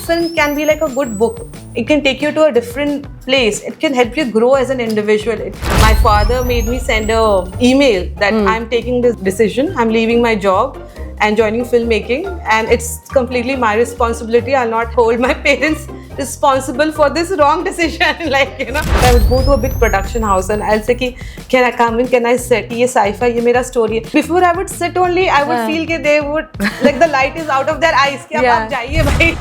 film can be like a good book. It can take you to a different place. It can help you grow as an individual. My father made me send a email that I'm taking this decision. I'm leaving my job and joining filmmaking, and it's completely my responsibility. I'll not hold my parents responsible for this wrong decision. Like, you know, I would go to a big production house and I'll say, can I come in? Can I sit? Ye sci-fi, ye mera story. Before I would sit only, I would feel that they would, like the light is out of their eyes. कि अब आप जाइए भाई.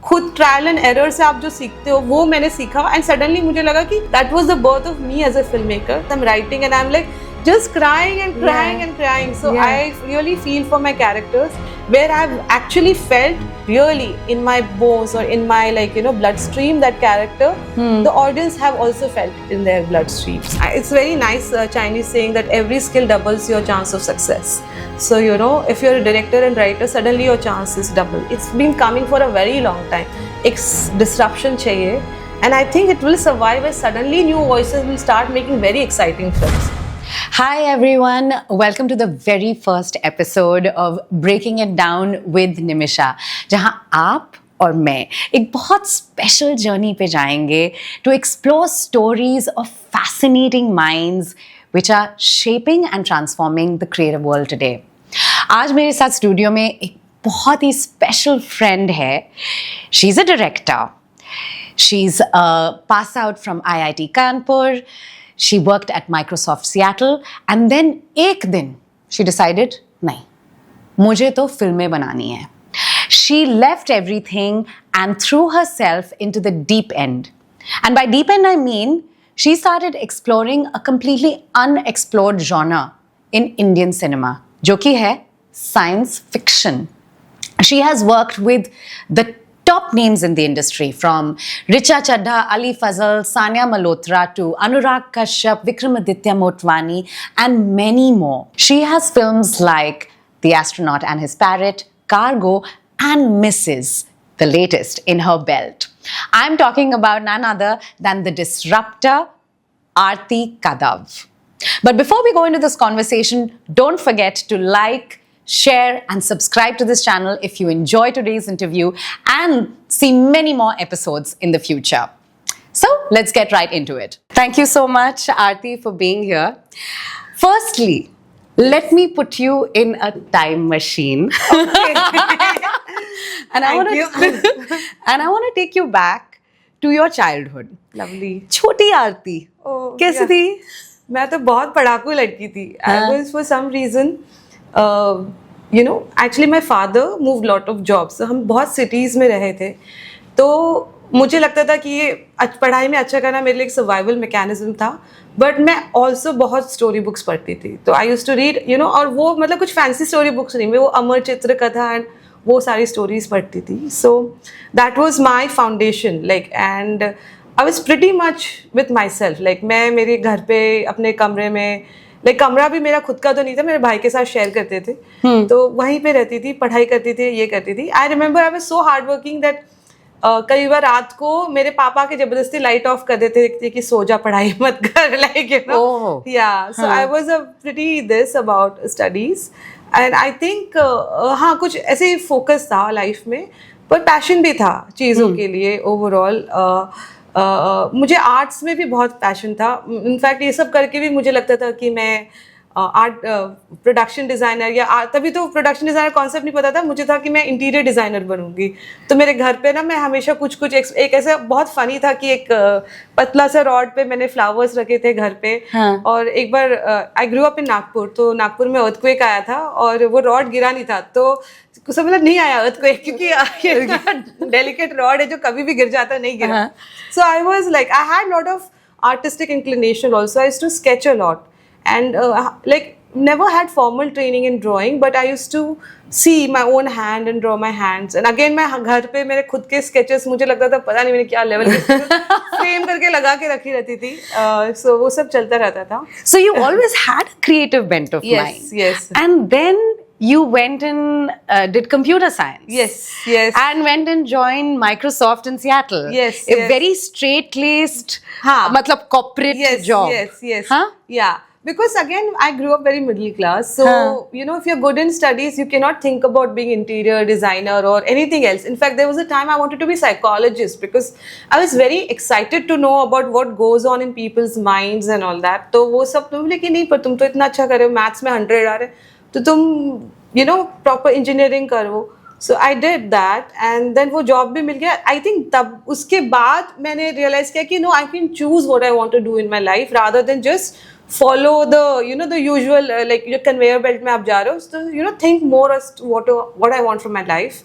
खुद trial and error से आप जो सीखते हो वो मैंने सीखा, एंड सडनली मुझे लगा कि that was the birth of me as a film maker. I am writing and I am like just crying and crying and crying. So I really feel for my characters, where I've actually felt really in my bones or in my, like, you know, bloodstream that character. The audience have also felt in their bloodstream. It's very nice Chinese saying that every skill doubles your chance of success. So, you know, if you're a director and writer, suddenly your chance is double. It's been coming for a very long time. It's disruption chahiye, and I think it will survive as suddenly new voices will start making very exciting films. Hi everyone, welcome to the very first episode of Breaking It Down with Nimisha, जहाँ आप और मैं एक बहुत special journey पे जाएंगे to explore stories of fascinating minds which are shaping and transforming the creative world today. आज मेरे साथ स्टूडियो में एक बहुत ही स्पेशल फ्रेंड है. She's a director. She's passed out from IIT Kanpur. She worked at Microsoft Seattle, and then एक दिन she decided, नहीं, मुझे तो फिल्में बनानी है. She left everything and threw herself into the deep end. And by deep end I mean she started exploring a completely unexplored genre in Indian cinema, जो कि है science fiction. She has worked with the top names in the industry, from Richa Chadha, Ali Fazal, Sania Malhotra to Anurag Kashyap, Vikramaditya Motwani, and many more. She has films like The Astronaut and His Parrot, Cargo, and Mrs., the latest, in her belt. I'm talking about none other than the disruptor, Aarti Kadav. But before we go into this conversation, don't forget to like, share and subscribe to this channel if you enjoy today's interview, and see many more episodes in the future. So let's get right into it. Thank you so much, Aarti, for being here. Firstly, let me put you in a time machine. Okay. And I want to take you back to your childhood. Lovely. छोटी आरती कैसी थी? मैं तो बहुत पढ़ाकू लड़की थी. I was for some reason, you know, actually my father moved lot of jobs. So हम बहुत cities में रहे थे, तो मुझे लगता था कि ये पढ़ाई में अच्छा करना मेरे लिए एक सर्वाइवल मैकेनिज्म था. बट मैं ऑल्सो बहुत स्टोरी बुक्स पढ़ती थी. तो I use to read, you know, और वो मतलब कुछ फैंसी स्टोरी बुक्स नहीं, मैं वो अमर चित्र कथा एंड वो सारी स्टोरीज पढ़ती थी. So that was my foundation, like, and I was pretty much with my self. Like मैं मेरे घर पे अपने कमरे में, लाइक कमरा भी मेरा खुद का तो नहीं था, मेरे भाई के साथ शेयर करते थे, तो वहीं पे रहती थी, पढ़ाई करती थी, ये करती थी. I remember I was so hard working that कई बार रात को मेरे पापा के जबरदस्ती लाइट ऑफ कर देते थे कि सो जा, पढ़ाई मत कर, like, you know. Yeah so I was a pretty this about studies, and I think हाँ, कुछ ऐसे ही फोकस था लाइफ में, पर पैशन भी था चीज़ों के लिए ओवरऑल. मुझे आर्ट्स में भी बहुत पैशन था. इनफैक्ट ये सब करके भी मुझे लगता था कि मैं आर्ट प्रोडक्शन डिज़ाइनर या तभी तो प्रोडक्शन डिज़ाइनर कॉन्सेप्ट नहीं पता था, मुझे था कि मैं इंटीरियर डिज़ाइनर बनूंगी. तो मेरे घर पे ना मैं हमेशा कुछ एक ऐसा बहुत फनी था कि एक पतला सा रॉड पे मैंने फ्लावर्स रखे थे घर पे. और एक बार आई ग्रू अप इन नागपुर, तो नागपुर में अर्थक्वेक आया था और वो रॉड गिरा नहीं था, तो सब मतलब नहीं आया अर्थक्वेक, क्योंकि डेलिकेट रॉड है जो कभी भी गिर जाता, नहीं गिरा. So I was like, I had lot of artistic inclination also. I used to sketch a lot, and like never had formal training in drawing, but I used to see my own hand and draw my hands. And again मैं घर पे मेरे खुद के sketches, मुझे लगता था पता नहीं मैंने क्या लेवल फ्रेम करके लगा के रखी रहती थी. So वो सब चलता रहता था. So you always had a creative bent of mind. Yes. And then you went and did computer science. Yes. And went and joined Microsoft in Seattle. Yes. A very straight-laced, मतलब corporate job. Yes. Huh? Yeah. because again I grew up very middle class, so you know, if you're good in studies, you cannot think about being interior designer or anything else. In fact, there was a time I wanted to be psychologist because I was very excited to know about what goes on in people's minds and all that. तो वो सब तो बोले कि नहीं, पर तुम तो इतना अच्छा कर रहे हो, मैथ्स में 100 आ रहे, तो तुम you know proper engineering करो. So I did that, and then वो job भी मिल गया. I think तब उसके बाद मैंने realize किया कि no, I can choose what I want to do in my life rather than just follow the you know the usual like your conveyor belt में आप जा रहे हो. So you know, think more as to what I want from my life.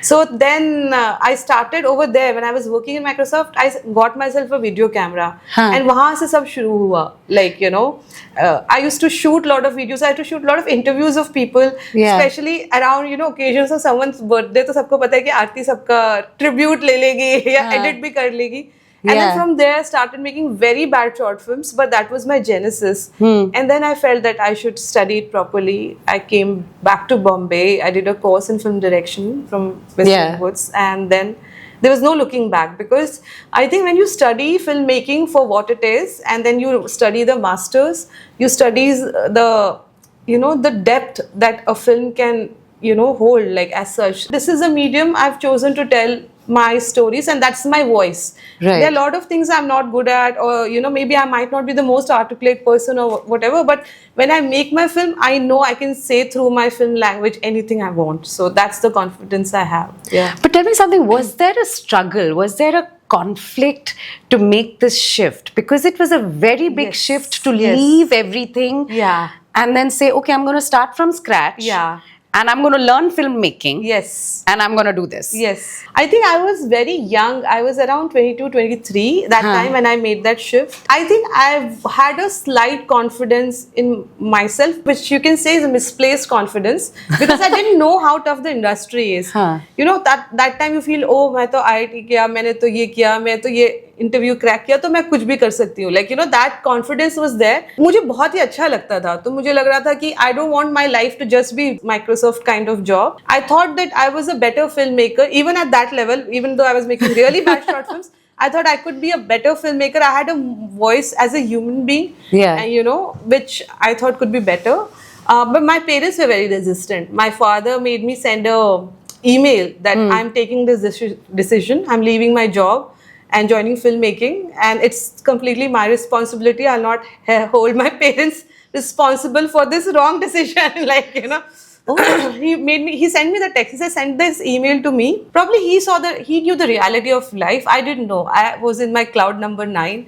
So then I started over there when I was working in Microsoft. I got myself a video camera, and वहाँ से सब शुरू हुआ. Like you know, I used to shoot a lot of videos. I had to shoot a lot of interviews of people, especially around you know occasions of someone's birthday. तो सबको पता है कि आरती सबका tribute ले लेगी या edit भी कर लेगी. And then from there I started making very bad short films, but that was my genesis. And then I felt that I should study it properly. I came back to Bombay. I did a course in film direction from Western Woods, and then there was no looking back, because I think when you study filmmaking for what it is, and then you study the masters, you study the you know the depth that a film can you know hold, like as such. This is a medium I've chosen to tell my stories, and that's my voice. There are a lot of things I'm not good at, or you know maybe I might not be the most articulate person or whatever, but when I make my film, I know I can say through my film language anything I want. So that's the confidence I have. Yeah. But tell me something, was there a struggle, was there a conflict to make this shift? Because it was a very big shift to leave everything and then say, okay, I'm going to start from scratch. And I'm going to learn filmmaking. And I'm going to do this. I think I was very young. I was around 22, 23 that time when I made that shift. I think I've had a slight confidence in myself, which you can say is a misplaced confidence, because I didn't know how tough the industry is. You know, that time you feel, oh, मैं तो IIT किया, मैंने तो ये किया, मैं तो ये इंटरव्यू क्रैक किया, तो मैं कुछ भी कर सकती हूँ. Like you know that confidence was there. मुझे बहुत ही अच्छा लगता था, तो मुझे लग रहा था कि I don't want my life to just be Microsoft kind of job. I thought that I was a better film maker even at that level, even though I was making really bad short films. I thought I could be a better filmmaker. I had a voice as a human being, and you know, which I thought could be better. But my parents were very resistant. My father made me send a email that I'm taking this decision. I'm leaving my job and joining filmmaking, and it's completely my responsibility. I'll not hold my parents responsible for this wrong decision. Like you know. He sent me the text. He said, send this email to me. Probably he knew the reality of life. I didn't know. I was in my cloud number 9,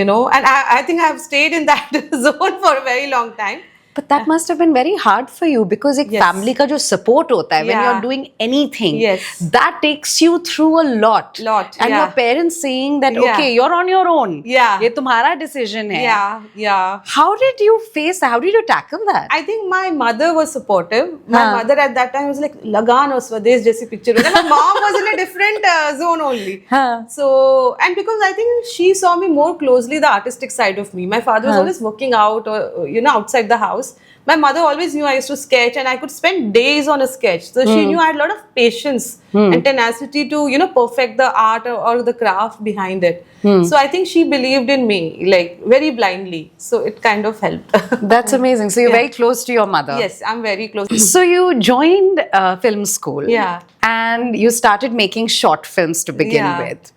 you know, and I think I have stayed in that zone for a very long time. But that must have been very hard for you, because एक family का जो support होता है when you're doing anything, that takes you through a lot. And your parents saying that okay, you're on your own. ये तुम्हारा decision है. How did you face that? How did you tackle that? I think my mother was supportive. My mother at that time was like, Lagan or Swadesh जैसी picture. And my mom was in a different zone only. So, and because I think she saw me more closely the artistic side of me. My father was always working out or you know outside the house. My mother always knew I used to sketch, and I could spend days on a sketch. So she knew I had a lot of patience and tenacity to, you know, perfect the art or the craft behind it. So I think she believed in me, like very blindly. So it kind of helped. That's amazing. So you're very close to your mother. Yes, I'm very close. So you joined film school. And you started making short films to begin with.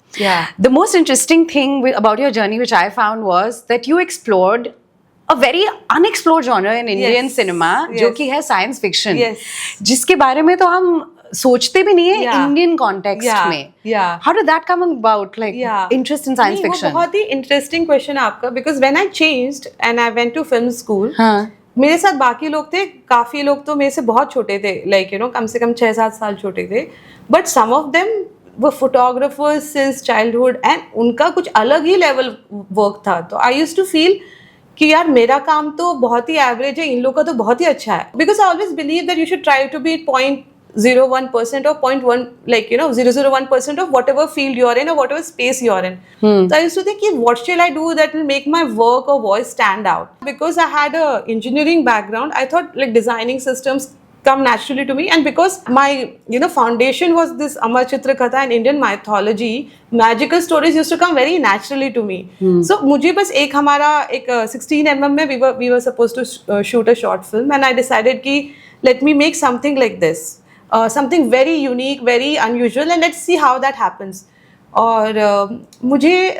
The most interesting thing about your journey, which I found, was that you explored a very unexplored genre in Indian cinema, जो कि है science fiction, जिसके बारे में तो हम सोचते भी नहीं है Indian context में. How did that come about, like interest in science fiction? वो बहुत ही interesting question है आपका, because when I changed and I went to film school, मेरे साथ बाकी लोग थे, काफी लोग तो मेरे से बहुत छोटे थे, like you know कम से कम 6-7 साल छोटे थे, but some of them were photographers since childhood, and उनका कुछ अलग ही level work था. तो I used to feel कि यार मेरा काम तो बहुत ही एवरेज है, इन लोगों का तो बहुत ही अच्छा है. Because I always believe that you should try to be 0.01% or 0.1, like you know 0.01% of whatever field you are in or whatever space you are in. So I used to think, what shall I do that will make my work or voice stand out? Because I had a engineering background, I thought like designing systems come naturally to me, and because my foundation was this Amar Chitra Katha and Indian mythology, magical stories used to come very naturally to me. So मुझे बस एक हमारा एक 16 mm में we were supposed to shoot a short film, and I decided कि let me make something like this, something very unique, very unusual, and let's see how that happens. और मुझे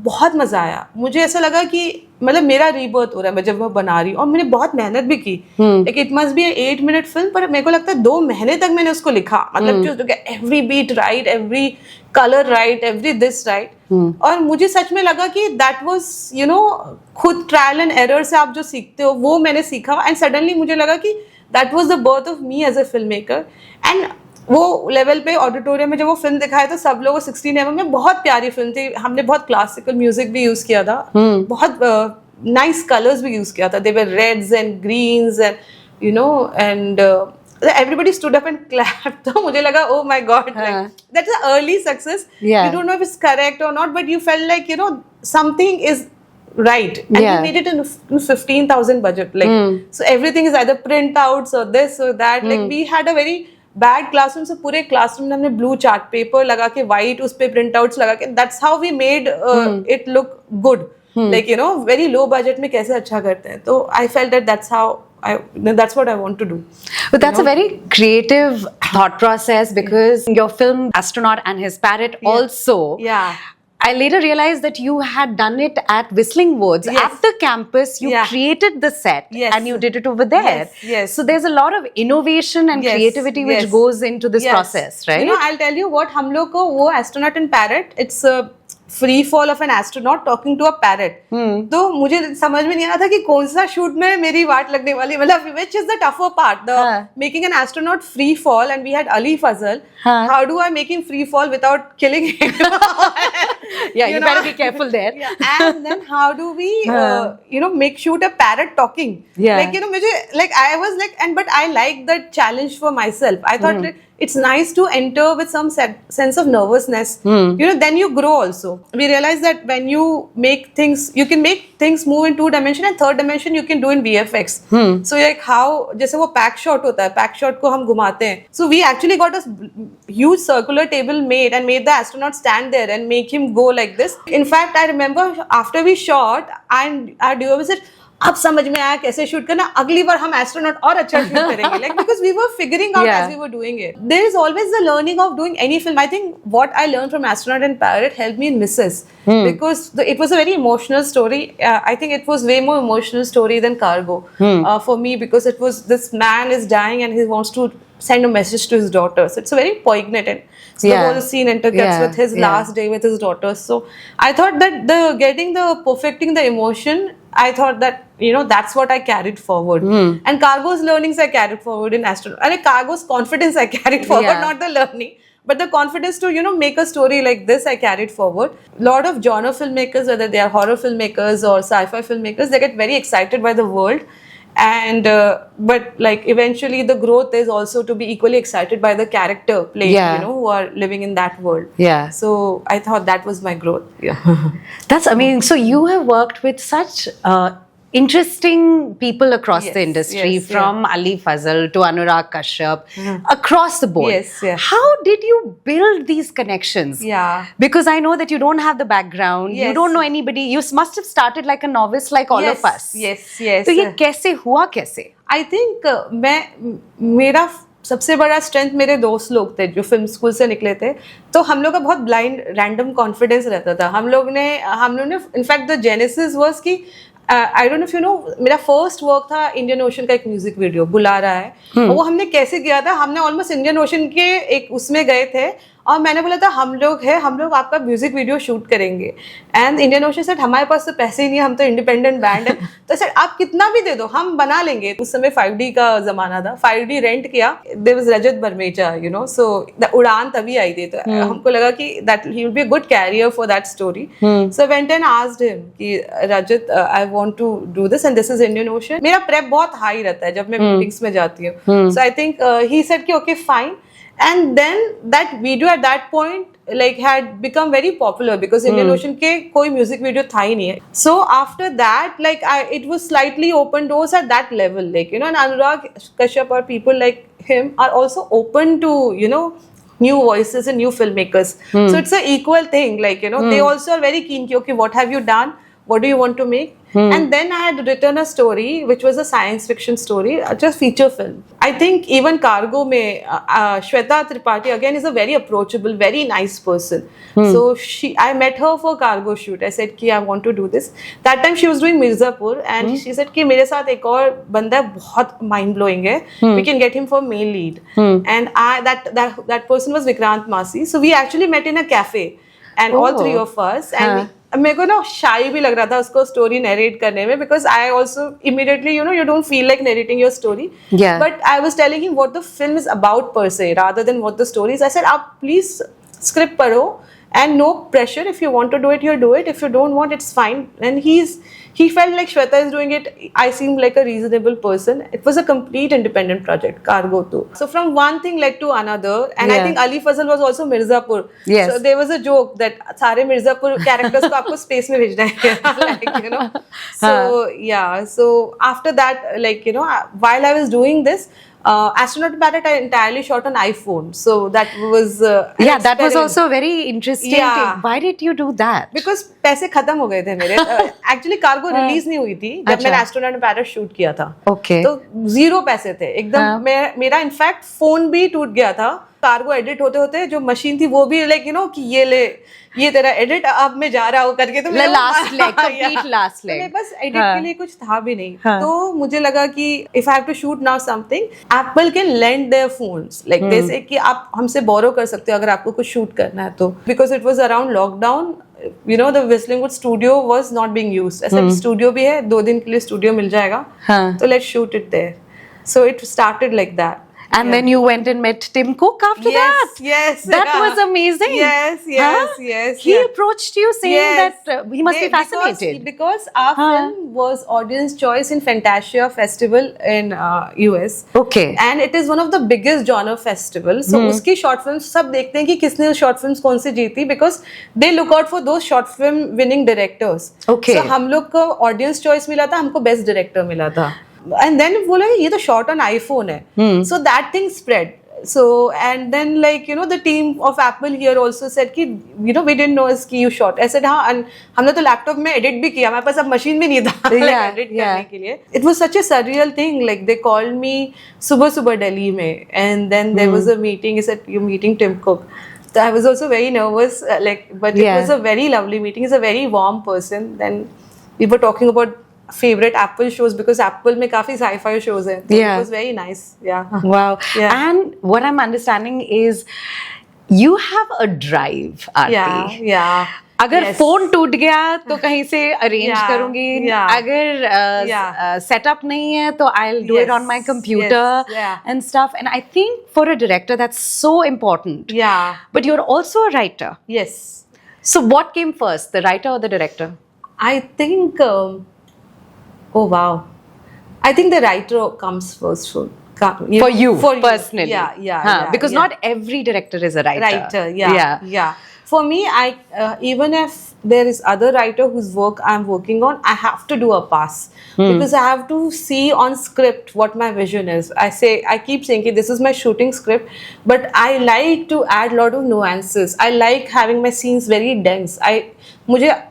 बहुत मज़ा आया. मुझे ऐसा लगा कि मतलब मेरा रीबर्थ हो रहा है मैं जब मैं बना रही हूँ, और मैंने बहुत मेहनत भी की. Like it must be 8 minute film, पर मेरे को लगता है 2 महीने तक मैंने उसको लिखा. मतलब जो every beat right, every colour right, every this right. और मुझे सच में लगा कि दैट वाज खुद ट्रायल एंड एरर से आप जो सीखते हो वो मैंने सीखा. एंड सडनली मुझे लगा कि that was the birth of me as a film maker. And वो लेवल पे ऑडिटोरियम में जब वो फिल्म दिखाया तो सब लोग 16 mm में बहुत प्यारी फिल्म थी. हमने बहुत क्लासिकल म्यूजिक भी यूज किया था, बहुत नाइस कलर्स भी यूज किया था. They were reds and greens and and everybody stood up and clapped. तो मुझे लगा oh my god, like that's an early success. You don't know if it's correct or not, but you felt like something is right, and we made it in 15,000 budget, like so everything is either print outs or this or that. Like we had a very bad classroom से पूरे classroom में हमने blue chart paper लगा के white उस पे print outs लगा के that's how we made it look good. Like very low budget में कैसे अच्छा करते हैं. तो I felt that that's what I want to do. But that's a very creative thought process, because your film Astronaut and His Parrot also. I later realized that you had done it at Whistling Woods. At the campus, you created the set and you did it over there. So there's a lot of innovation and creativity which goes into this process, right? I'll tell you what, हम लोग को वो Astronaut and Parrot, it's a free fall of an astronaut talking to a parrot. तो मुझे समझ में नहीं आ रहा था कि कौन सा शूट में मेरी वाट लगने वाली, मतलब which is the tougher part, the making an astronaut free fall. And we had Ali Fazal. How do I make him free fall without killing him? You better be careful there. And then how do we make shoot a parrot talking? Like मुझे like I was like, and but I like that challenge for myself. I thought it's nice to enter with some sense of nervousness. Then you grow also. We realize that when you make things, you can make things move in 2 dimension, and 3rd dimension you can do in VFX. So like how, जैसे वो pack shot होता है, pack shot को हम घुमाते हैं. So we actually got a huge circular table made and made the astronaut stand there and make him go like this. In fact, I remember after we shot, and our DOP said, अब समझ में आया कैसे shoot करना, अगली बार हम astronaut और अच्छा शूट करेंगे. Like because we were figuring out as we were doing it. There is always the learning of doing any film. I think what I learned from Astronaut and Parrot helped me in Mrs. Because it was a very emotional story. I think it was way more emotional story than Cargo for me, because it was, this man is dying and he wants to send a message to his daughter. So it's very poignant, and so the whole scene intercuts with his last day with his daughter. So I thought that perfecting the emotion, I thought that that's what I carried forward. And Cargo's learnings I carried forward in Astronaut. And Cargo's confidence I carried forward, not the learning, but the confidence to make a story like this I carried forward. A lot of genre filmmakers, whether they are horror filmmakers or sci-fi filmmakers, they get very excited by the world. And but like eventually the growth is also to be equally excited by the character playing, who are living in that world. So I thought that was my growth. That's amazing. So you have worked with such interesting people across the industry, from Ali Fazal to Anurag Kashyap, across the board. How did you build these connections? Because I know that you don't have the background, you don't know anybody, you must have started like a novice like all of us. तो ये कैसे हुआ कैसे? I think मेरा सबसे बड़ा strength मेरे दोस्त लोग थे जो फिल्म स्कूल से निकले थे. तो हम लोग का बहुत ब्लाइंड रैंडम कॉन्फिडेंस रहता था. हम लोग ने इनफैक्ट द जेनेसिस वाज कि I don't know if you know, मेरा फर्स्ट वर्क था इंडियन ओशन का एक म्यूजिक वीडियो बुला रहा है. वो हमने कैसे किया था, हमने ऑलमोस्ट इंडियन ओशन के एक उसमें गए थे और मैंने बोला था हम लोग आपका म्यूजिक वीडियो शूट करेंगे. एंड इंडियन ओशन सेड हमारे पास तो पैसे ही नहीं है, हम तो इंडिपेंडेंट बैंड है. तो सर आप कितना भी दे दो हम बना लेंगे. उस समय 5D का जमाना था, 5D रेंट किया. There was Rajat Barmecha, so the Udaan तभी आई थी. तो हमको लगा कि that he would be a good carrier for that story. So went and asked him कि Rajat I want to do this and this is Indian Ocean. मेरा प्रेप बहुत हाई रहता है जब मैं मीटिंग्स में जाती हूँ. So I think he said कि okay fine. And then that video at that point like had become very popular because Indian Ocean के कोई music video था ही नहीं है. So after that, like it was slightly open doors at that level, like you know, and Anurag Kashyap or people like him are also open to, you know, new voices and new filmmakers. So it's an equal thing, like you know, they also are very keen ki, okay, what have you done? What do you want to make? And then I had written a story which was a science fiction story, just feature film. I think even Cargo mein Shweta Tripathi again is a very approachable, very nice person. So I met her for Cargo shoot. I said कि I want to do this. That time she was doing Mirzapur and she said कि मेरे साथ एक और बंदा बहुत mind blowing है. We can get him for male lead. And that person was Vikrant Masi. So we actually met in a cafe and all three of us and मेरे को ना शाई भी लग रहा था उसको स्टोरी नरेट करने में because I also immediately, you know, you don't feel like narrating your story. Yeah. But I was telling him what the film is about per se rather than what the story is. I said, आप please script पढ़ो and no pressure. If you want to do it, you do it. If you don't want, it's fine. And he felt like Shweta is doing it. I seemed like a reasonable person. It was a complete independent project, Cargo too. So from one thing led to another, and I think Ali Fazal was also Mirzapur. Yes. So there was a joke that सारे Mirzapur characters को आपको space में भेजना है, like you know. So yeah. So after that, like you know, while I was doing this. Astronaut Parrot I entirely shot on iPhone, so that was that was also a very interesting thing. Why did you do that? Because पैसे खत्म हो गए थे मेरे. Actually Cargo release नहीं हुई थी जब मैंने Astronaut Parrot शूट किया था. Okay. तो 0 पैसे थे एकदम. मेरा इनफैक्ट फोन भी टूट गया था. कार्गो एडिट होते होते जो मशीन थी वो भी लाइक यू नो कि ये तेरा एडिट अब मैं जा रहा हूँ करके तो last leg complete last leg मेरे पास एडिट के लिए कुछ था भी नहीं. तो मुझे लगा कि if I have to shoot now something Apple can lend their phones like they say कि आप हमसे बोरो कर सकते हो अगर आपको कुछ शूट करना है तो. Because it was around lockdown, you know, the Whistling Wood studio was not being used. I said studio भी है, 2 दिन के लिए studio मिल जाएगा, तो let's shoot it there. So it started like that. And then you went and met Tim Cook after that. Yes, that was amazing. Yes. He approached you saying that he must be fascinated because our film was audience choice in Fantasia Festival in US. Okay. And it is one of the biggest genre festival. So उसकी short films सब देखते हैं कि किसने short films कौन सी जीती because they look out for those short film winning directors. Okay. So हम लोग को audience choice मिला था, हमको best director मिला था. And then बोला ये तो shot on iPhone है. So that thing spread. So and then like you know the team of Apple here also said कि you know we didn't know कि you shot. I said हाँ and हमने तो laptop में edit भी किया. हमारे पास अब मशीन भी नहीं था edit करने के लिए. It was such a surreal thing. Like they called me सुबह दिल्ली में and then there was a meeting. He said you're meeting Tim Cook. So I was also very nervous but it was a very lovely meeting. He's a very warm person. Then we were talking about favorite Apple shows because Apple में काफी sci-fi shows हैं. So it was very nice. Wow. And what I'm understanding is you have a drive, Aarti. अगर phone टूट गया तो कहीं से arrange करूंगी. अगर सेटअप नहीं है तो I'll do it on my computer and stuff. And I think for a director that's so important. But you're also a writer. Yes. So what came first, the writer or the director? I think oh wow, I think the writer comes first for you personally. Yeah. Because not every director is a writer. Yeah. For me, I even if there is other writer whose work I'm working on, I have to do a pass because I have to see on script what my vision is. I keep saying okay, this is my shooting script, but I like to add a lot of nuances. I like having my scenes very dense.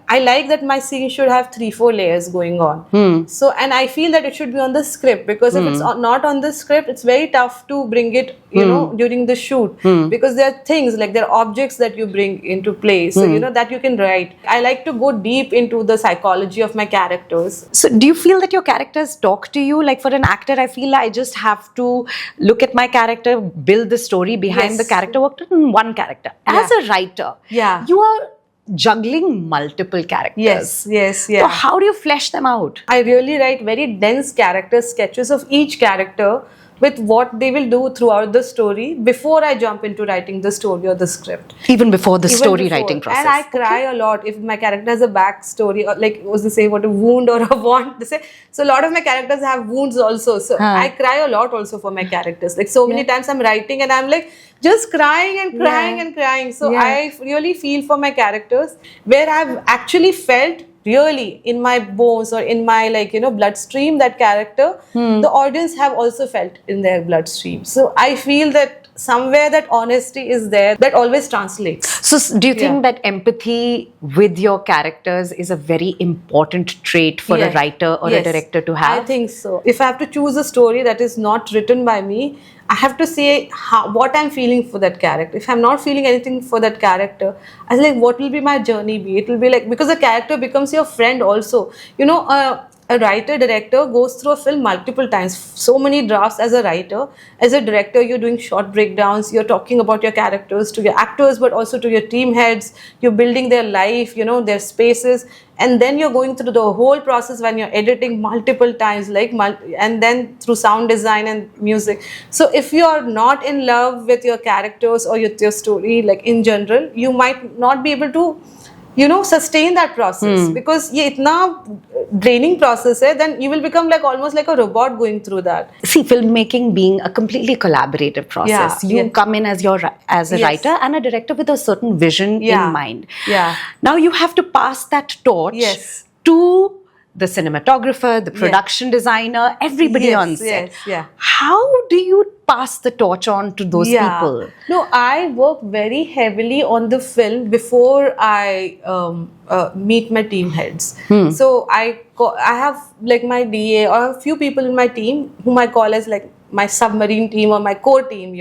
I like that my scene should have 3-4 layers going on. So and I feel that it should be on the script because if it's not on the script, it's very tough to bring it, you know, during the shoot because there are things like there are objects that you bring into play. So you know that you can write. I like to go deep into the psychology of my characters. So do you feel that your characters talk to you? Like for an actor, I feel I just have to look at my character, build the story behind the character, work on one character. As a writer, you are juggling multiple characters. Yes. So how do you flesh them out? I really write very dense character sketches of each character with what they will do throughout the story before I jump into writing the story or the script. Even before the Even story before. writing process. And I cry a lot if my character has a backstory, or like was they say what a wound or a want. They say so. A lot of my characters have wounds also. So I cry a lot also for my characters. Like so many times I'm writing and I'm like just crying and crying and crying. So I really feel for my characters where I've actually felt really in my bones or in my bloodstream that character. The audience have also felt in their bloodstream. So I feel that somewhere that honesty is there that always translates. So do you think that empathy with your characters is a very important trait for a writer or a director to have? I think so. If I have to choose a story that is not written by me, I have to say what I'm feeling for that character. If I'm not feeling anything for that character, I was like, what will be my journey be? It will be like, because the character becomes your friend also. You know, a writer director goes through a film multiple times, so many drafts. As a writer, as a director, you're doing short breakdowns, you're talking about your characters to your actors but also to your team heads, you're building their life, their spaces, and then you're going through the whole process when you're editing multiple times, and then through sound design and music. So if you're not in love with your characters or your story, like in general, you might not be able to sustain that process, because ये इतना draining process है, then you will become like almost like a robot going through that. See, filmmaking being a completely collaborative process. You come in as a writer and a director with a certain vision in mind. Now you have to pass that torch to the cinematographer, the production designer, everybody on set. How do you pass the torch on to those people? No, I work very heavily on the film before I meet my team heads. So I have like my DA or a few people in my team whom I call as like my submarine team or my core team,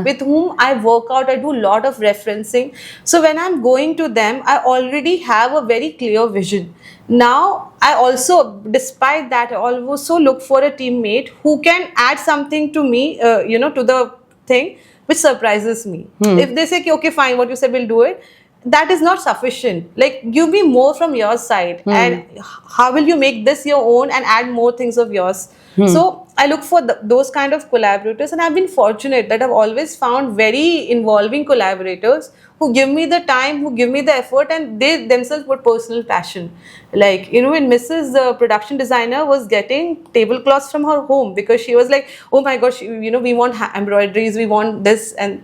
with whom I work out. I do a lot of referencing. So when I'm going to them, I already have a very clear vision. Now, I also, despite that, I also look for a teammate who can add something to me, to the thing, which surprises me. If they say, okay, fine, what you said, we'll do it, that is not sufficient. Like, give me more from your side. And how will you make this your own and add more things of yours? So I look for those kind of collaborators, and I've been fortunate that I've always found very involving collaborators who give me the time, who give me the effort, and they themselves put personal passion. Like, when Mrs. The production designer was getting tablecloths from her home because she was like, oh my gosh, we want embroideries, we want this, and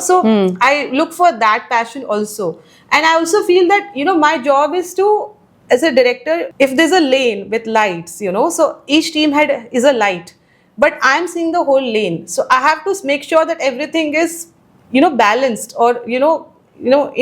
so I look for that passion also. And I also feel that, my job is to, as a director, if there's a lane with lights, so each team head is a light, but I'm seeing the whole lane. So I have to make sure that everything is, balanced, or, in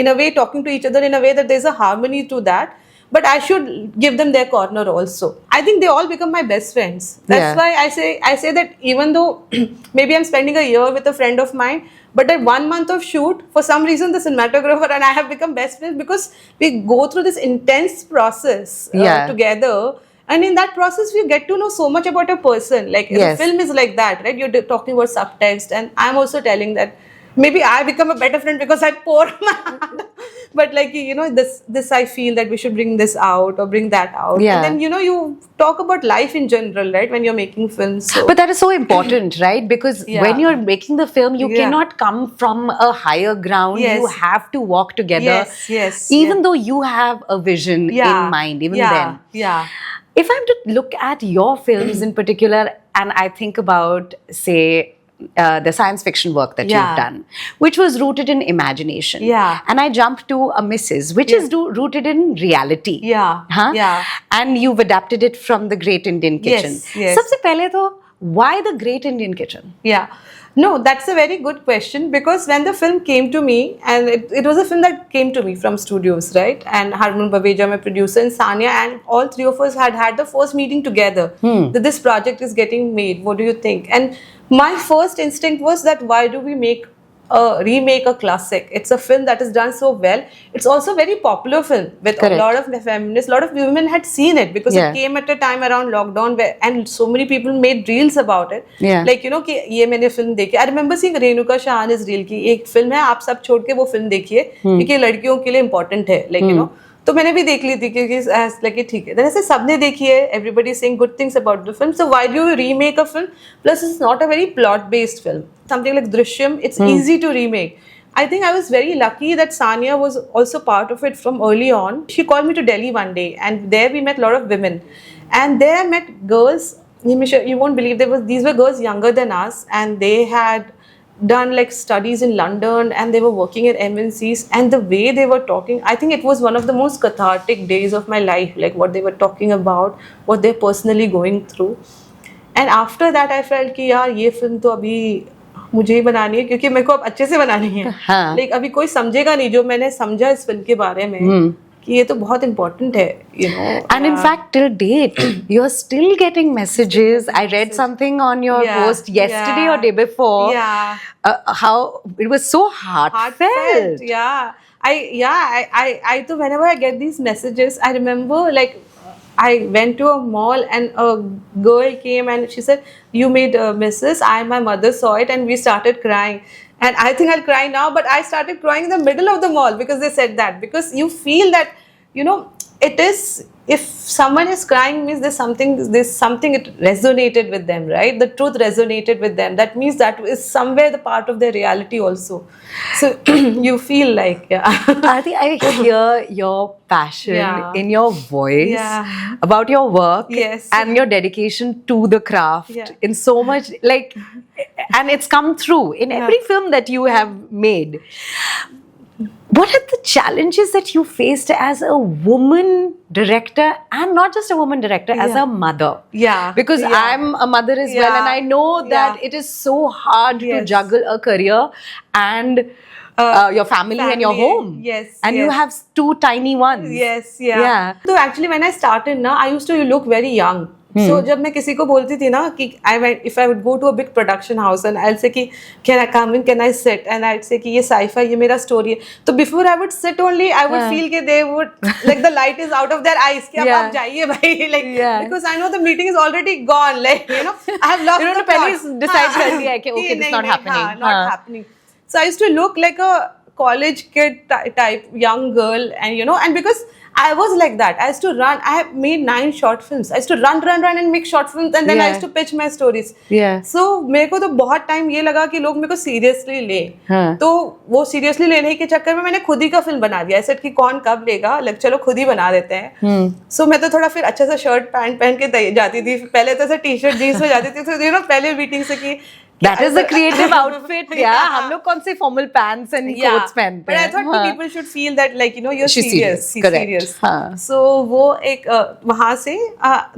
a way talking to each other in a way that there's a harmony to that. But I should give them their corner also. I think they all become my best friends. That's why I say that even though maybe I'm spending a year with a friend of mine, but at 1 month of shoot, for some reason, the cinematographer and I have become best friends, because we go through this intense process together. And in that process, we get to know so much about a person. Like, the film is like that, right? You're talking about subtext, and I'm also telling that maybe I become a better friend because I pour my but like, this I feel that we should bring this out or bring that out. And then, you talk about life in general, right? When you're making films. So. But that is so important, right? Because when you're making the film, you cannot come from a higher ground. You have to walk together. Even though you have a vision in mind, even then. If I'm to look at your films in particular, and I think about, say, the science fiction work that you've done, which was rooted in imagination. And I jump to a Mrs., which is rooted in reality. And you've adapted it from The Great Indian Kitchen. Sabse pehle to, why The Great Indian Kitchen? No, that's a very good question, because when the film came to me, and it was a film that came to me from studios, right? And Harman Baweja, my producer, and Sanya, and all three of us had the first meeting together that this project is getting made. What do you think? And my first instinct was that why do we remake a classic? It's a film that is done so well. It's also a very popular film with a lot of feminists. A lot of women had seen it because it came at a time around lockdown and so many people made reels about it. Like, कि ये मैंने film देखी. I remember seeing Renuka Shahan's reel की एक film है, आप सब छोड़ के वो film देखिए क्योंकि लड़कियों के लिए important है. Like, तो मैंने भी देख ली थी क्योंकि लगे ठीक है, ऐसे सबने देखी है, everybody saying good things about the film, so why do you remake a film, plus it's not a very plot based film, something like Drishyam, it's easy to remake. I think I was very lucky that Sania was also part of it from early on. She called me to Delhi one day, and there we met a lot of women, and there I met girls. Nimisha, you won't believe these were girls younger than us, and they had done like studies in London, and they were working at MNCs, and the way they were talking, I think it was one of the most cathartic days of my life, like what they were talking about, what they're personally going through. And after that I felt कि यार ये film तो अभी मुझे ही बनानी है, क्योंकि मेरे को अब अच्छे से बनानी है। हाँ। लेकिन अभी कोई समझेगा नहीं जो मैंने समझा इस फिल्म के बारे में, कि ये तो बहुत important है, you know. And in fact, till date, you're still getting messages. I read something on your post yesterday or day before. Yeah. How it was so heartfelt. Yeah. I so whenever I get these messages, I remember like I went to a mall and a girl came and she said, "You made Mrs. My mother saw it and we started crying." And I think I'll cry now, but I started crying in the middle of the mall because they said that. Because you feel that, you know, it is, if someone is crying means there's something it resonated with them, right? The truth resonated with them. That means that is somewhere the part of their reality also. So you feel like, yeah. Aarti, I hear your passion in your voice about your work and your dedication to the craft in so much, like, and it's come through in every film that you have made. What are the challenges that you faced as a woman director, and not just a woman director, as a mother? Yeah. Because I'm a mother as well, and I know that it is so hard to juggle a career and your family and your home. Yes. And you have two tiny ones. Yes. Yeah. So actually when I started na, I used to look very young. So जब मैं किसी को बोलती थी ना कि if I would go to a big production house and I'll say कि can I come in, can I sit, and I'd say कि ये sci-fi, ये मेरा story है, तो before I would sit only I would feel कि they would, like the light is out of their eyes कि अब आप जाइए भाई, like because I know the meeting is already gone, like, you know, I have lost the plot. पहले decide कर दिया है कि okay, this is not happening. Not happening. So I used to look like a college kid type young girl, and you know, and because I was like that, I used to run. I have made 9 short films. I used to run and make short films, and then I used to pitch my stories. So मेरे को तो बहुत time ये लगा कि लोग मेरे को सीरियसली ले, तो वो सीरियसली लेने के चक्कर में मैंने खुद ही का फिल्म बना दिया। ऐसे कि कौन कब लेगा, चलो खुद ही बना देते हैं। So मैं तो थोड़ा फिर अच्छा सा शर्ट पैंट पहन के जाती थी। पहले तो ऐसे टी-शर्ट जीन्स में जाती थी, तो यू नो पहले मीटिंग से कि that is the creative outfit. हम लोग कौन से formal pants and coats पहनते हैं? But I thought people should feel that, like, you know, you're serious. Correct. So वो एक वहाँ से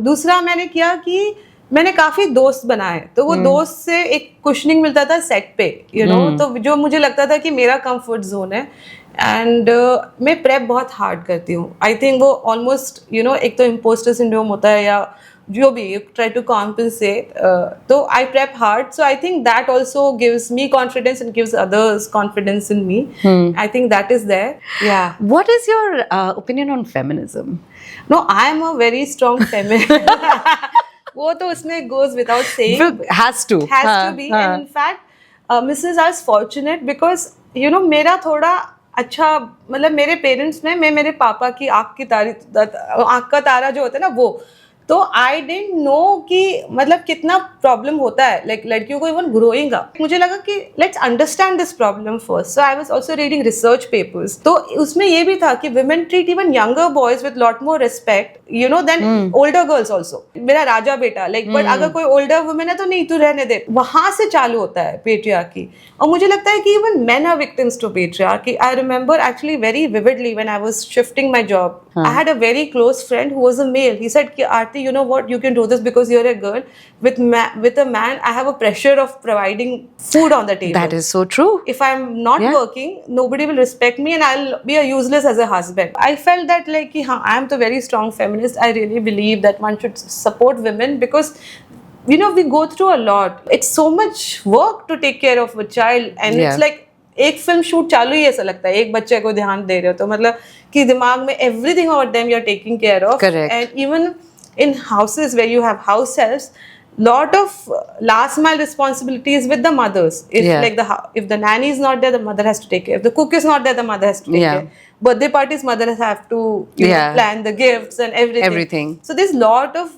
दूसरा मैंने किया कि मैंने काफी दोस्त बनाए, तो वो दोस्त से एक कुशनिंग मिलता था सेट पे, you know, तो जो मुझे लगता था कि मेरा कंफर्ट जोन है। एंड मैं प्रेप बहुत हार्ड करती हूँ। आई थिंक वो ऑलमोस्ट, यू नो, एक तो इम्पोस्टर सिंड्रोम होता है या जो भी, you try to compensate. So I prep hard. So I think that also gives me confidence and gives others confidence in me. I think that is there. Yeah. What is your opinion on feminism? No, I am a very strong feminist. वो तो उसमें goes without saying. Has to be. And in fact, Mrs. I was fortunate because, you know, मेरा थोड़ा अच्छा, मतलब मेरे parents ने, मैं मेरे पापा की आँख का तारा जो होता है ना, वो तो आई डिडंट नो कि मतलब कितना प्रॉब्लम होता है लाइक लड़कियों को इवन ग्रोइंग अप। मुझे लगा कि let's understand this problem first, so I was also reading research papers. तो उसमें ये भी था कि women treat even younger boys with lot more respect, you know, then older girls also. मेरा राजा बेटा, लाइक, बट अगर कोई ओल्डर वुमेन है तो नहीं, तू रहने दे। वहां से चालू होता है पेट्रियार्की। और मुझे लगता है कि even men are victims to patriarchy. I remember actually very vividly when I was shifting my job, I had a very close friend who was a male. He said कि Aarti, you know what, you can do this because you're a girl. With a man, I have a pressure of providing food on the table. That is so true. If I'm not working, nobody will respect me and I'll be useless as a husband. I felt that, like, I am the very strong feminist. I really believe that one should support women because, you know, we go through a lot. It's so much work to take care of a child, and it's like एक film shoot चालू ही ऐसा लगता है, एक बच्चे को ध्यान दे रहे हो, तो मतलब कि दिमाग में everything about them you're taking care of. Correct. And even in houses where you have house helps, lot of last mile responsibilities with the mothers. If Yeah. like if the nanny is not there, the mother has to take care. If the cook is not there, the mother has to take Yeah. care. Birthday parties, mothers have to Yeah. plan the gifts and everything. Everything. So there's lot of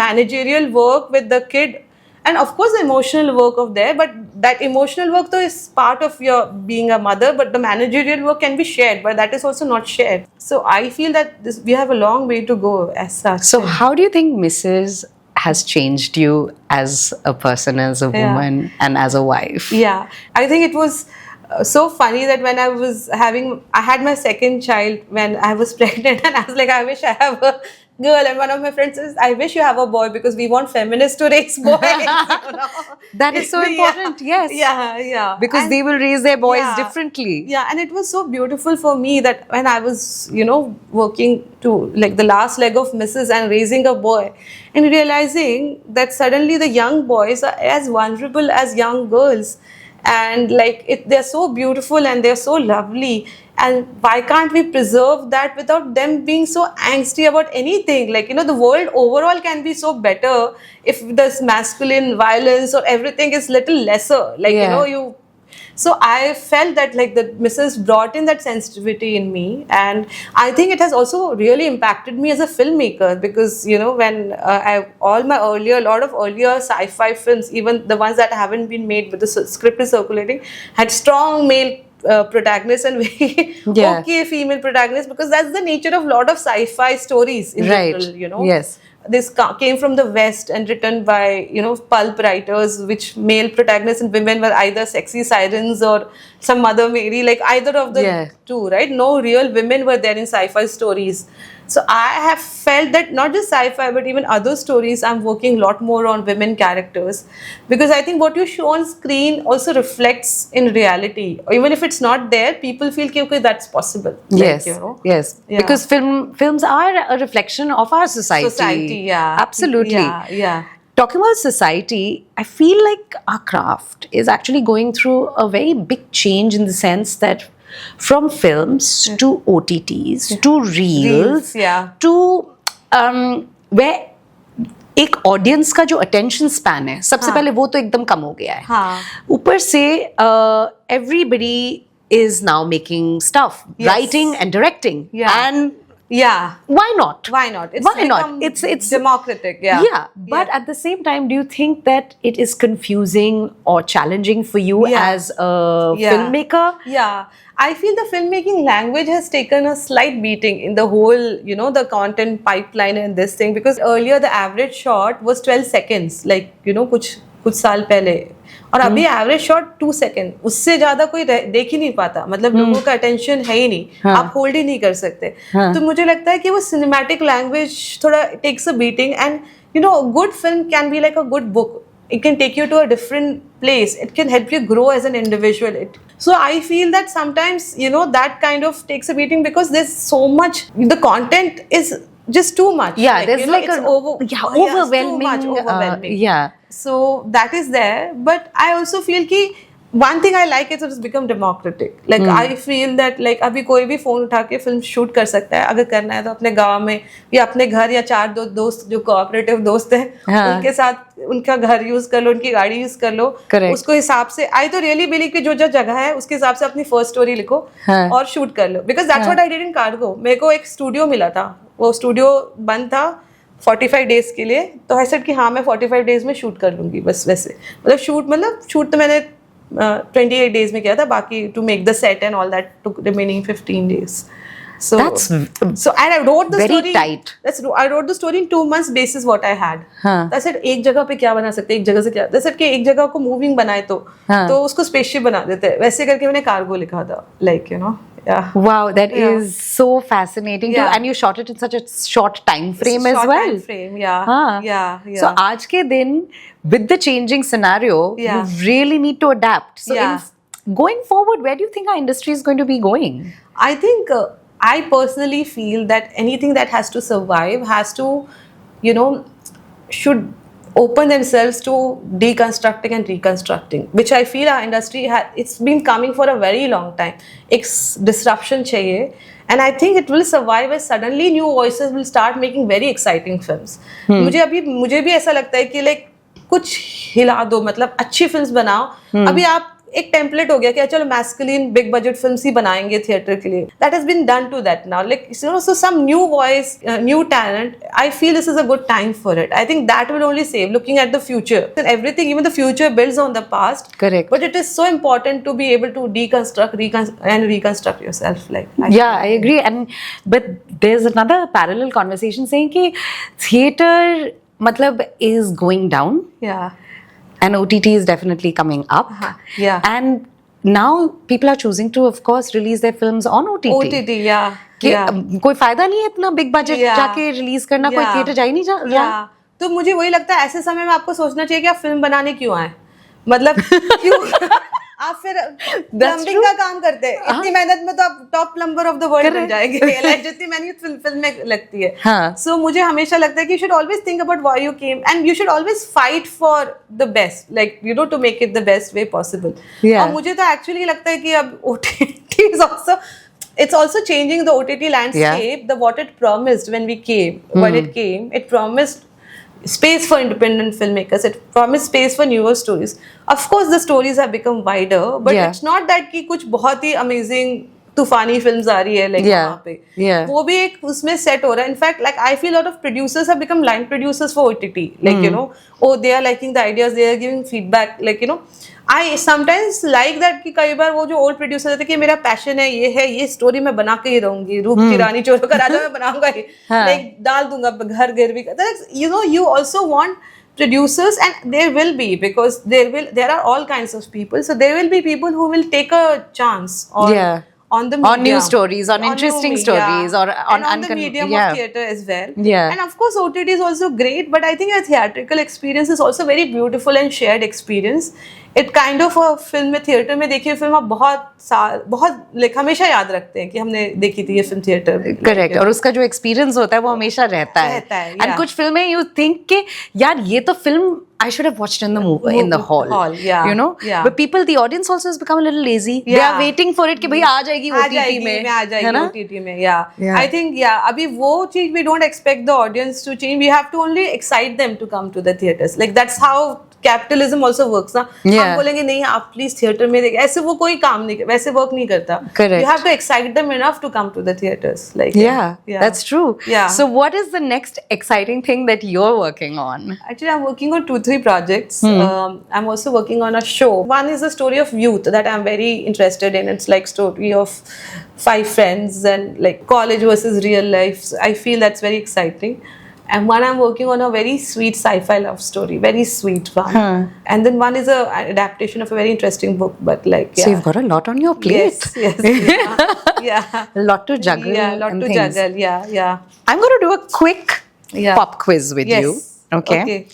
managerial work with the kid, and of course the emotional work of there. But that emotional work though is part of your being a mother. But the managerial work can be shared, but that is also not shared. So I feel that we have a long way to go as such. So how do you think Mrs. has changed you as a person, as a Yeah. woman, and as a wife? Yeah, I think it was so funny that when I had my second child when I was pregnant, and I was like, I wish I have a girl. And one of my friends says, I wish you have a boy because we want feminists to raise boys. That is so important, yes. Yeah. Because And- they will raise their boys Yeah. differently. Yeah, and it was so beautiful for me that when I was, working to like the last leg of Mrs. and raising a boy, and realizing that suddenly the young boys are as vulnerable as young girls, and they're so beautiful and they're so lovely. And why can't we preserve that without them being so angsty about anything? The world overall can be so better if this masculine violence or everything is little lesser. Yeah. So I felt that the Mrs. brought in that sensitivity in me, and I think it has also really impacted me as a filmmaker because when a lot of earlier sci-fi films, even the ones that haven't been made but the script is circulating, had strong male protagonists and very Yeah. okay female protagonists, because that's the nature of a lot of sci-fi stories in Right. general. Yes. This came from the West and written by pulp writers, which male protagonists and women were either sexy sirens or some Mother Mary, like either of the Yeah. two, right? No real women were there in sci-fi stories. So I have felt that not just sci-fi but even other stories, I'm working a lot more on women characters, because I think what you show on screen also reflects in reality. Even if it's not there, people feel okay, that's possible. Yes. Yes. Yeah. Because films are a reflection of our society. Yeah. Absolutely. Yeah. Talking about society, I feel like our craft is actually going through a very big change in the sense that from films to OTTs to reels yeah. to where एक audience का जो attention span है सबसे पहले वो तो एकदम कम हो गया है हाँ. ऊपर से everybody is now making stuff writing and directing Yeah. And Yeah. why not? Why not? Why not? become It's democratic. Yeah. Yeah, but at the same time, do you think that it is confusing or challenging for you Yeah. as a Yeah. filmmaker? Yeah. I feel the filmmaking language has taken a slight beating in the whole, the content pipeline and this thing, because earlier the average shot was 12 seconds, कुछ साल पहले, और अभी average shot 2 second, उससे ज्यादा कोई देख ही नहीं पाता. मतलब लोगों का अटेंशन है ही नहीं. आप होल्ड ही नहीं कर सकते. तो मुझे लगता है कि वो सिनेमैटिक लैंग्वेज थोड़ा takes a beating, and good film can be like a good book. It can take you to a different place. It can help you grow as an individual. So I feel that sometimes, that kind of takes a beating because there's so much, the content is just too much. Yeah, there's it's overwhelming. too much overwhelming. Yeah. So that is there. But I also feel कि one thing I like is it's become democratic. I feel that अभी कोई भी phone उठा के film shoot कर सकता है. अगर करना है तो अपने गांव में या अपने घर, या 4 दोस्त जो कोऑपरेटिव दोस्त हैं, उनके साथ उनका घर यूज कर लो, उनकी गाड़ी यूज कर लो. Correct. उसको हिसाब से आई तो रियली बिलीव कि जो जगह है उसके हिसाब से अपनी फर्स्ट स्टोरी लिखो और शूट कर लो. Because that's what I did in Cargo. मेरे को एक स्टूडियो मिला था, वो स्टूडियो बंद था 45 डेज के लिए. तो आई सेड कि हाँ मैं 45 डेज में शूट कर लूंगी बस. वैसे शूट तो मैंने 28 डेज में किया था. बाकी to make the set and all that took remaining 15 days. So and I wrote the very story. tight. I wrote the story in 2 months basis what I had. हाँ. I said एक जगह पे क्या बना सकते हैं, एक जगह से क्या. I said कि एक जगह को मूविंग बनाए तो उसको स्पेसशिप बना देते हैं. वैसे करके मैंने कार्गो लिखा था. Yeah. Wow, that Yeah. is so fascinating too. Yeah. And you shot it in such a short time frame as Short well. time frame, yeah. हाँ. Yeah. So आज के दिन with the changing scenario, Yeah. you really need to adapt. So Yeah. going forward, where do you think our industry is going to be going? I think I personally feel that anything that has to survive has to, should open themselves to deconstructing and reconstructing, which I feel our industry it's been coming for a very long time. It's disruption chahiye, and I think it will survive as suddenly new voices will start making very exciting films. मुझे भी ऐसा लगता है कि कुछ हिला दो, मतलब अच्छी फिल्म्स बनाओ। अभी आप एक टेम्पलेट हो गया कि चलो मैस्कुलिन बिग बजट फिल्म्स ही बनाएंगे थिएटर के लिए. That has been done to that now. Like, you know, so some new voice, new talent. I feel this is a good time for it. I think that will only save. Looking at the future and everything, even the future builds on the past. Correct. But it is so important to be able to reconstruct yourself. Like, I agree. But there's another parallel conversation saying कि theater मतलब is going down. Yeah. And OTT is definitely coming up. Yeah. And now people are choosing to, of course, release their films on OTT. OTT, yeah. कि Yeah. कोई फायदा नहीं है इतना big budget Yeah. जाके release करना, कोई Yeah. Theatre जा ही नहीं रहा। Yeah. तो मुझे वही लगता है ऐसे समय में आपको सोचना चाहिए कि आप फिल्म बनाने क्यों आए, मतलब क्यों आप फिर प्लम्बिंग का काम करते हैं, इतनी मेहनत में तो आप top plumber of the world बन जाएंगे, like, जितनी मेहनत फिल्म में लगती है। हाँ। सो मुझे हमेशा लगता है कि you should always think about why you came and you should always fight for the best, like you know, to make it the best way possible. Yeah. और मुझे तो एक्चुअली लगता है कि अब OTT is also, it's also changing the OTT landscape. The what it promised when we came, when it came, it promised space for independent filmmakers. It promised space for newer stories. Of course, the stories have become wider, but Yeah. it's not that कि कुछ बहुत ही amazing तूफानी films आ रही है, like Yeah. वहाँ पे Yeah. वो भी एक उसमें सेट हो रहा है। In fact like I feel lot of producers have become line producers for OTT, like you know, oh they are liking the ideas, they are giving feedback, like you know, I sometimes like that कि कई बार वो जो old producer रहते हैं कि मेरा passion है, ये स्टोरी मैं बना के ही रहूंगी, रूप की रानी चोरों का राजा मैं बनाऊंगा ही, लाइक डाल दूंगा घर गिरवी का, you know, you also want producers, and there will be, because there are all kinds of people, so there will be people who will take a chance on Yeah. on the On new medium, stories, on new interesting media, stories, or on and the medium yeah. of theater as well. Yeah. And of course OTT is also great, but I think a theatrical experience is also very beautiful and shared experience. It kind of a film में theatre में देखी हुई film आप बहुत like हमेशा याद रखते हैं कि हमने देखी थी ये फिल्म थिएटर में। करेक्ट, और उसका जो एक्सपीरियंस होता है वो हमेशा रहता है। And yeah. कुछ फिल्में यू थिंक कि यार ये तो film I should have watched in the hall. Yeah. You know, Yeah. but the audience also has become a little lazy. They Yeah. are waiting for it कि भैया आ जाएगी OTT में, आ जाएगी है ना? OTT में, yeah. Yeah. I think अभी वो चीज we don't expect the audience to change. We have to only excite them to come to the theaters. Like that's how capitalism also works ना। हम बोलेंगे नहीं आप प्लीज थिएटर में देखिए, ऐसे वो कोई काम नहीं, वैसे वर्क नहीं करता। Correct. You have to excite them enough to come to the theaters. Like that's true. Yeah. So what is the next exciting thing that you're working on? Actually, I'm working on 2-3 projects. I'm also working on a show. One is the story of youth that I'm very interested in. It's like story of 5 friends and like college versus real life. So I feel that's very exciting. And one I'm working on a very sweet sci-fi love story, very sweet one. And then one is an adaptation of a very interesting book, but like So you've got a lot on your plate. Yes, yeah. A lot to juggle. Yeah, a lot to juggle. Yeah. I'm going to do a quick pop quiz with you. Okay.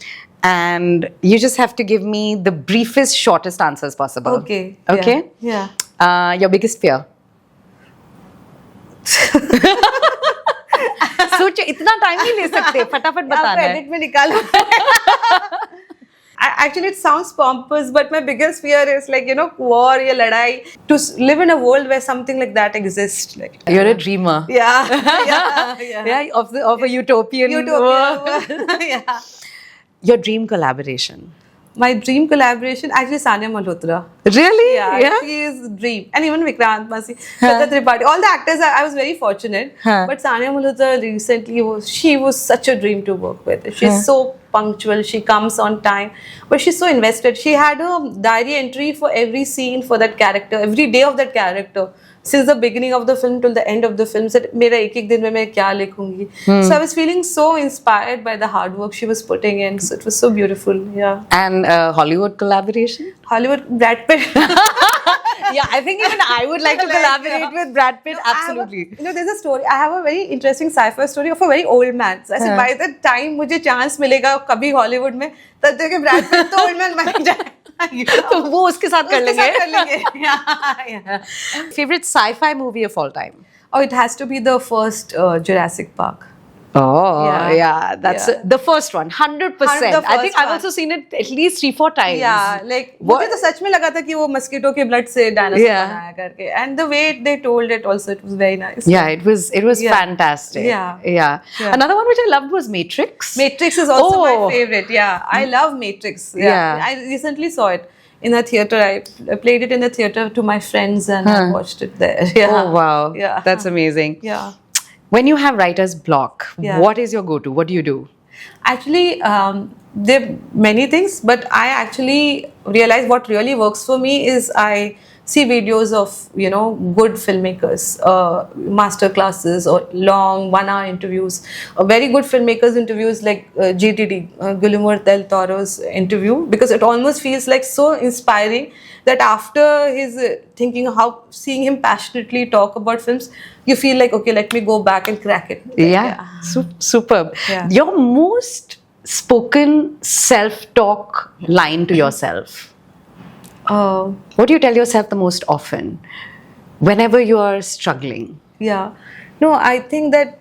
And you just have to give me the briefest, shortest answers possible. Okay. Yeah. Your biggest fear. सोचो, इतना time नहीं ले सकते, फटाफट बताना है। Edit में निकालो। Actually, it sounds pompous, but my biggest fear is like, you know, war या लड़ाई. To live in a world where something like that exists. Like, you're a dreamer. Yeah. Of a utopian world. Yeah. Your dream collaboration. My dream collaboration, actually, Sania Malhotra. Really? Yeah. She is dream. And even Vikrant Masi, Shraddha Tripathi, all the actors, I was very fortunate. But Sania Malhotra recently, she was such a dream to work with. She's so punctual, she comes on time, but she's so invested. She had a diary entry for every scene for that character, every day of that character. Since the beginning of the film till the end of the film, said मेरा एक दिन में मैं क्या लिखूंगी. So I was feeling so inspired by the hard work she was putting in. So it was so beautiful. Yeah. And Hollywood collaboration? Hollywood, Brad Pitt. Yeah, I think even I would like to collaborate with Brad Pitt. Absolutely. There's a story. I have a very interesting sci-fi story of a very old man. So I said, by the time मुझे chance मिलेगा कभी Hollywood में, तब तक Brad Pitt तो old man बन जाए। तो वो उसके साथ कर लेंगे। Yeah. Favorite sci-fi movie of all time? Oh, it has to be the first Jurassic Park. Oh, Yeah. yeah. That's Yeah. the first one, 100%. The I think first I've one. also seen it at least 3-4 times. Yeah, like What- मुझे तो सच में लगा था कि वो mosquito के blood से dinosaur Yeah. बनाया करके, and the way they told it also, it was very nice. Yeah, it was Yeah. fantastic. Yeah. Yeah. Yeah. Another one which I loved was Matrix. Matrix is also Oh. my favorite. Yeah, I love Matrix. Yeah. I recently saw it in a theater. I played it in the theater to my friends, and I watched it there. Yeah. Oh wow. Yeah. That's amazing. Yeah. When you have writer's block, Yeah. what is your go-to? What do you do? Actually, there are many things, but I actually realize what really works for me is I see videos of good filmmakers, master classes or long 1 hour interviews, very good filmmakers interviews like GTD, Guillermo del Toro's interview, because it almost feels like so inspiring that after his seeing him passionately talk about films, you feel like, okay, let me go back and crack it. Yeah. Superb. Yeah. Your most spoken self-talk line to yourself. What do you tell yourself the most often whenever you are struggling? Yeah. No, I think that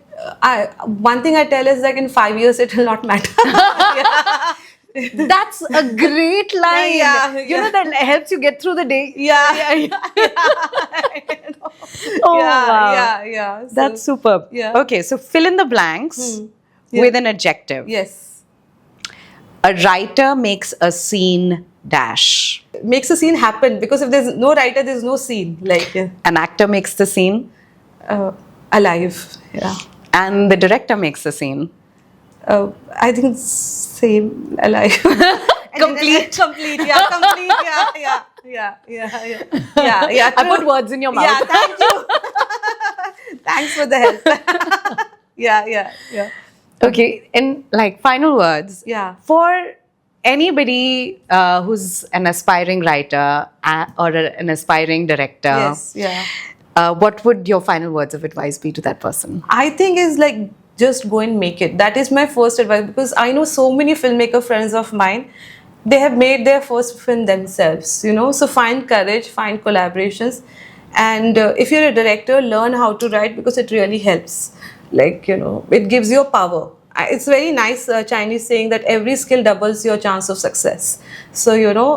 one thing I tell is like in 5 years it will not matter. That's a great line. Yeah, You know, that helps you get through the day. Yeah. Oh, yeah, wow. yeah. So, That's superb. Yeah. Okay, so fill in the blanks Yeah. with an adjective. Yes. A writer makes a scene dash. Makes a scene happen, because if there's no writer, there's no scene. Like An actor makes the scene, alive. Yeah. and the director makes the scene. I think same, alive. Complete. Complete. Yeah. Complete. Yeah. I True. put words in your mouth. Yeah. Thank you. Thanks for the help. Yeah. Okay, in like final words, Yeah. for anybody who's an aspiring writer or an aspiring director, Yes. Yeah. what would your final words of advice be to that person? I think is like just go and make it. That is my first advice, because I know so many filmmaker friends of mine, they have made their first film themselves, so find courage, find collaborations, and if you're a director, learn how to write, because it really helps. Like, it gives you power. It's very nice Chinese saying that every skill doubles your chance of success. So,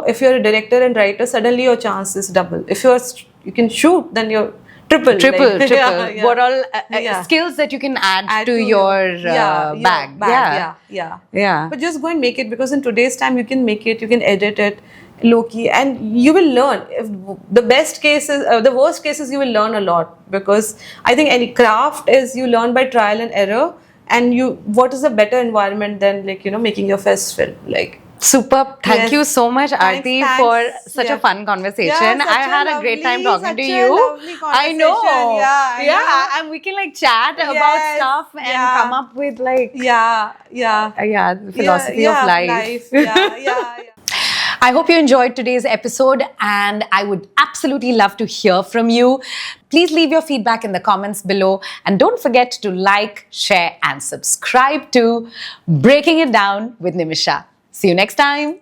if you're a director and writer, suddenly your chance is double. If you can shoot, then you're triple. Triple. Yeah. What all Yeah. skills that you can add to your your bag. Yeah. But just go and make it, because in today's time you can make it, you can edit it low-key, and you will learn. If the worst case is you will learn a lot, because I think any craft is you learn by trial and error, and what is a better environment than making your first film, like. Superb. Thank Yes. you so much, Thanks, Aarti, thanks. for such a Yeah. fun conversation. Yeah, such I a had a great time lovely- talking to such a you. lovely I know. conversation. Yeah, I know. And we can like chat about Yes, stuff and yeah. come up with like Yeah. the philosophy of life. Yeah. I hope you enjoyed today's episode, and I would absolutely love to hear from you. Please leave your feedback in the comments below, and don't forget to like, share, and subscribe to Breaking It Down with Nimisha. See you next time.